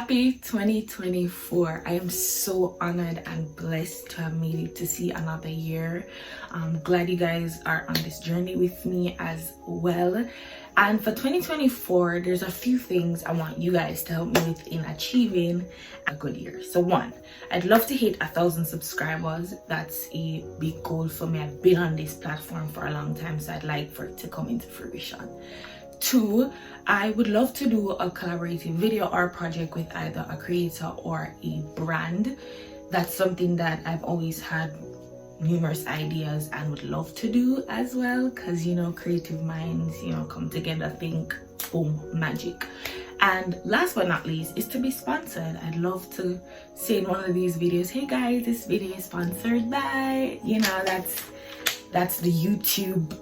Happy 2024. I am so honored and blessed to have made it to see another year. I'm glad you guys are on this journey with me as well. And for 2024, there's a few things I want you guys to help me with in achieving a good year. So one, I'd love to hit 1,000 subscribers. That's a big goal for me. I've been on this platform for a long time, so I'd like for it to come into fruition. Two, I would love to do a collaborative video or project with either a creator or a brand. That's something that I've always had numerous ideas and would love to do as well, because creative minds come together, think, boom, magic. And last but not least is to be sponsored. I'd love to say in one of these videos, hey guys, this video is sponsored by, that's the YouTube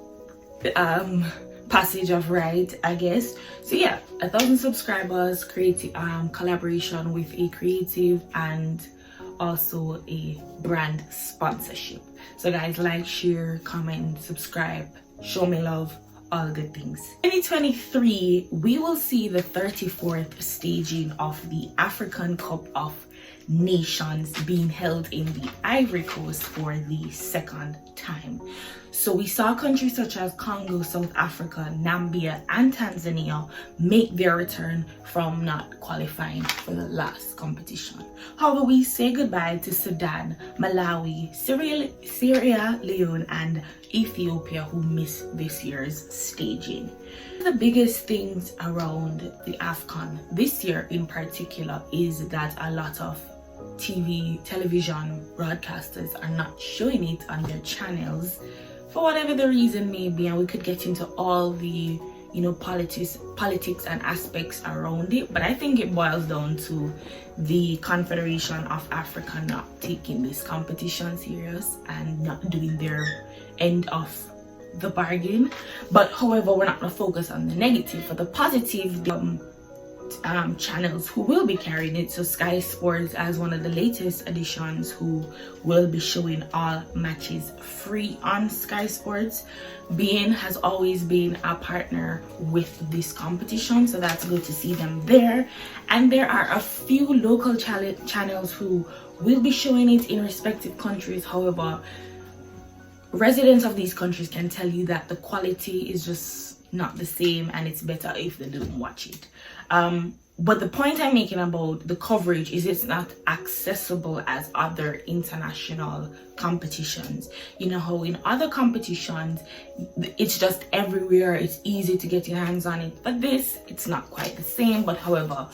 passage of right, I guess. So yeah, 1,000 subscribers, creative collaboration with a creative, and also a brand sponsorship. So guys, like, share, comment, subscribe, show me love, all good things. 2023, we will see the 34th staging of the African Cup of Nations being held in the Ivory Coast for the second time. So we saw countries such as Congo, South Africa, Namibia, and Tanzania make their return from not qualifying for the last competition. However, we say goodbye to Sudan, Malawi, Sierra Leone, and Ethiopia, who missed this year's staging. The biggest things around the AFCON this year in particular is that a lot of television broadcasters are not showing it on their channels for whatever the reason may be, and we could get into all the politics and aspects around it, but I think it boils down to the Confederation of Africa not taking this competition serious and not doing their end of the bargain. But however, we're not going to focus on the negative. For the positive, channels who will be carrying it, so Sky Sports as one of the latest additions, who will be showing all matches free on Sky Sports. beIN has always been a partner with this competition, so that's good to see them there. And there are a few local channels who will be showing it in respective countries. However, residents of these countries can tell you that the quality is just not the same, and it's better if they don't watch it. But the point I'm making about the coverage is it's not accessible as other international competitions. You know how in other competitions it's just everywhere, it's easy to get your hands on it, but this, it's not quite the same. But however,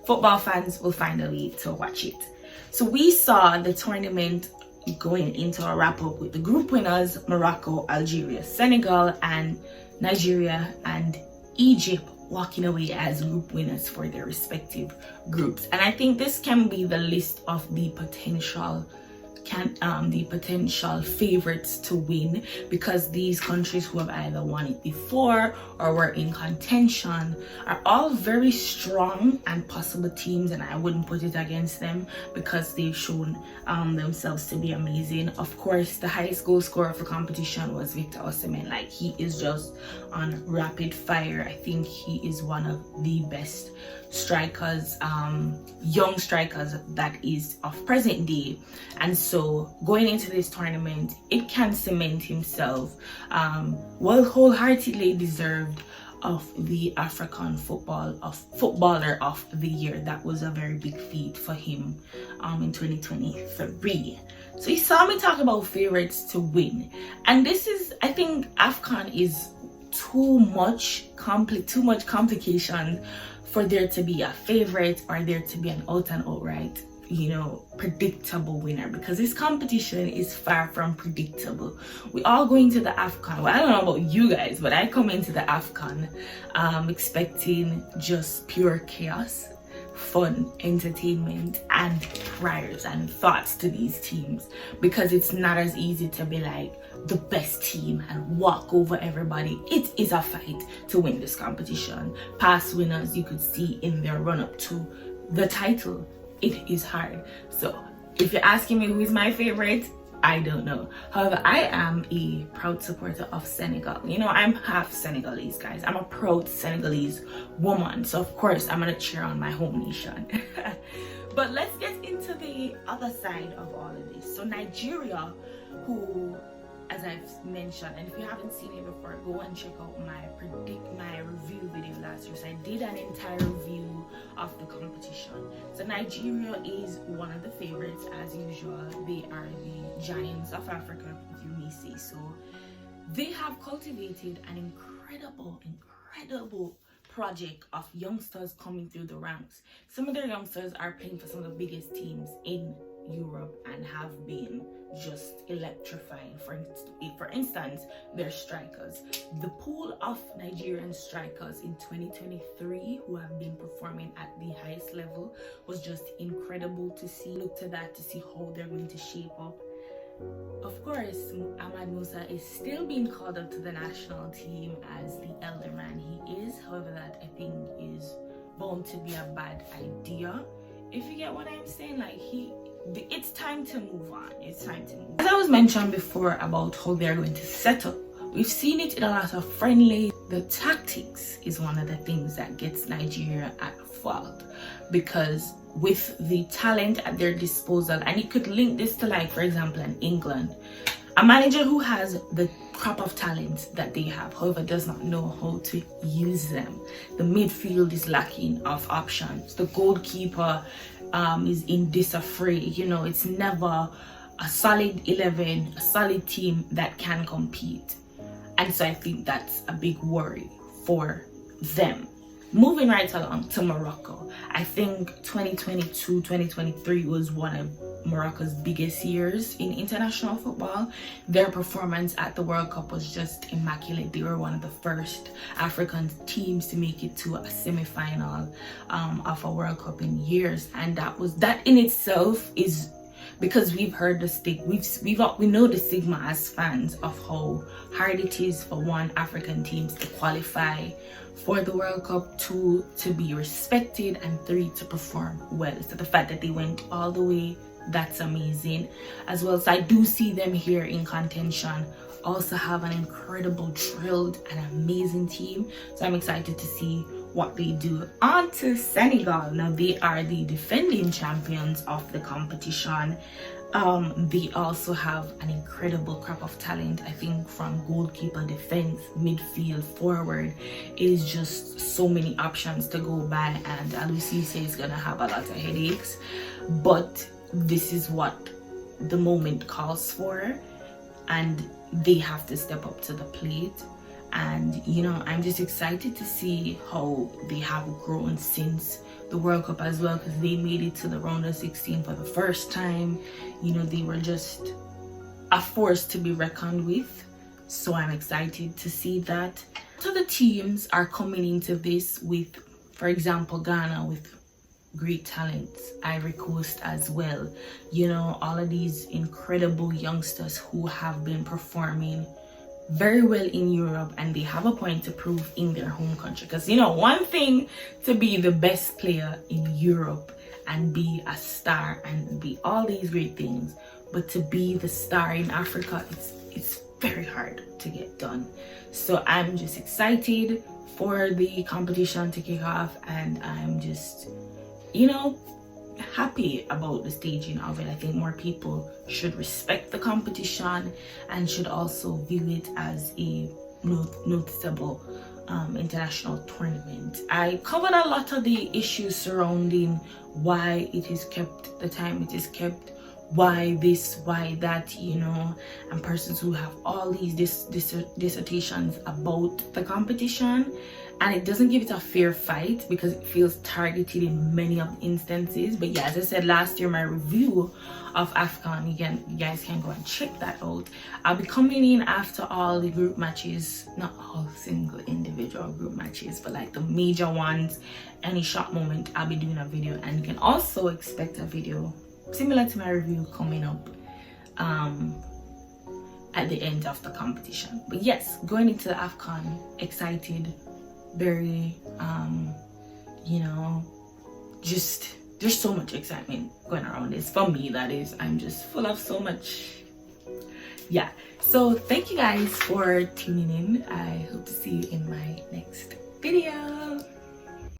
football fans will find a way to watch it. So we saw the tournament going into a wrap-up with the group winners, Morocco, Algeria, Senegal, and Nigeria and Egypt walking away as group winners for their respective groups. And I think this can be the list of the potential favorites to win, because these countries who have either won it before or were in contention are all very strong and possible teams, and I wouldn't put it against them because they've shown themselves to be amazing. Of course, the highest goal scorer of the competition was Victor Osimhen. Like, he is just on rapid fire. I think he is one of the best strikers, young strikers that is of present day. And so going into this tournament, it can cement himself wholeheartedly deserved of the African footballer of the year. That was a very big feat for him in 2023. So you saw me talk about favorites to win, and this is, I think AFCON is too much complication for there to be a favorite or there to be an out and outright predictable winner, because this competition is far from predictable. We all go into the AFCON, well, I don't know about you guys, but I come into the AFCON expecting just pure chaos, fun, entertainment, and prayers and thoughts to these teams, because it's not as easy to be like the best team and walk over everybody. It is a fight to win this competition. Past winners you could see in their run-up to the title, it is hard. So if you're asking me who is my favorite, I don't know. However, I am a proud supporter of Senegal. I'm half Senegalese, guys. I'm a proud Senegalese woman, so of course I'm gonna cheer on my home nation. But let's get into the other side of all of this. So Nigeria, who, as I've mentioned, and if you haven't seen it before, go and check out my review video last year. So I did an entire review of the competition. So Nigeria is one of the favorites as usual. They are the giants of Africa, if you may say so. They have cultivated an incredible project of youngsters coming through the ranks. Some of their youngsters are playing for some of the biggest teams in Europe and have been just electrifying. For instance, their strikers. The pool of Nigerian strikers in 2023 who have been performing at the highest level was just incredible to see. Look to that to see how they're going to shape up. Of course, Ahmad Musa is still being called up to the national team as the elder man he is. However, that I think is bound to be a bad idea. If you get what I'm saying, like it's time to move on. It's time to move on. As I was mentioned before about how they're going to settle, we've seen it in a lot of friendly. The tactics is one of the things that gets Nigeria at fault, because with the talent at their disposal, and you could link this to, like, for example, in England, a manager who has the crop of talent that they have, however, does not know how to use them. The midfield is lacking of options. The goalkeeper is in disarray. You know, it's never a solid 11, a solid team that can compete. And so I think that's a big worry for them. Moving right along to Morocco, I think 2022, 2023 was one of Morocco's biggest years in international football. Their performance at the World Cup was just immaculate. They were one of the first African teams to make it to a semi-final of a World Cup in years, and that in itself is because we've heard the we know the stigma as fans of how hard it is for one, African teams to qualify for the World Cup, 2, to be respected, and 3, to perform well. So the fact that they went all the way, that's amazing as well. So I do see them here in contention. Also have an incredible, drilled and amazing team. So I'm excited to see what they do. On to Senegal. Now they are the defending champions of the competition. They also have an incredible crop of talent. I think from goalkeeper, defense, midfield, forward, it is just so many options to go by, and Aliou Cisse is gonna have a lot of headaches, but this is what the moment calls for, and they have to step up to the plate. And you know, I'm just excited to see how they have grown since the World Cup as well, because they made it to the round of 16 for the first time. You know, they were just a force to be reckoned with. So I'm excited to see that. So the teams are coming into this with, for example, Ghana with great talents, Ivory Coast as well. You know, all of these incredible youngsters who have been performing very well in Europe, and they have a point to prove in their home country. Because you know, one thing to be the best player in Europe and be a star and be all these great things, but to be the star in Africa, it's very hard to get done. So I'm just excited for the competition to kick off, and I'm just, you know, happy about the staging of it. I think more people should respect the competition and should also view it as a noticeable international tournament. I covered a lot of the issues surrounding why it is kept the time it is kept, why this, why that, you know, and persons who have all these dissertations about the competition, and it doesn't give it a fair fight because it feels targeted in many of the instances. But yeah, as I said last year, my review of AFCON, you guys can go and check that out. I'll be coming in after all the group matches, not all single individual group matches, but like the major ones. Any short moment, I'll be doing a video, and you can also expect a video similar to my review coming up at the end of the competition. But yes, going into the AFCON, excited, very you know, just there's so much excitement going around this for me. That is, I'm just full of so much. Yeah, so thank you guys for tuning in. I hope to see you in my next video.